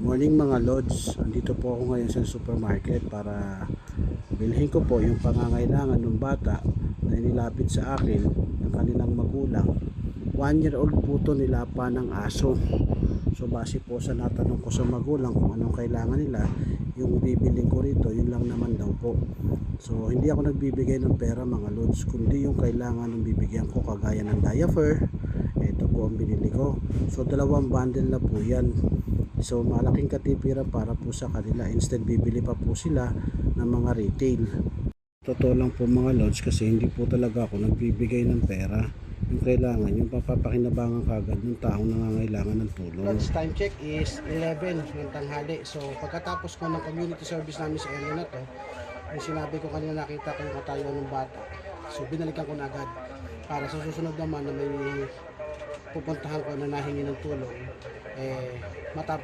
Morning mga lods, andito po ako ngayon sa supermarket para bilhin ko po yung pangangailangan ng bata na inilapit sa akin ng kanilang magulang. 1-year-old po to, nilapa ng aso. So base po sa natanong ko sa magulang kung anong kailangan nila, yung bibiling ko rito, yun lang naman daw po. So hindi ako nagbibigay ng pera mga lods, kundi yung kailangan ng bibigyan ko kagaya ng diaper. Ito po ang binili ko. So 2 bundle na po yan. So malaking katipiran para po sa kanila, instead bibili pa po sila ng mga retail. Totoo lang po mga lods, kasi hindi po talaga ako nagbibigay ng pera. Yung kailangan, yung papapakinabangan kagad ng taong nangangailangan ng tulong. Lods, time check is 11 ng tanghali. So pagkatapos ko ng community service namin sa area na to, yung sinabi ko kanina, nakita ko yung katayuan ng bata. So binalikan ko na agad para sa susunod naman na may pupuntahan ko na nahingi ng tulong, matapos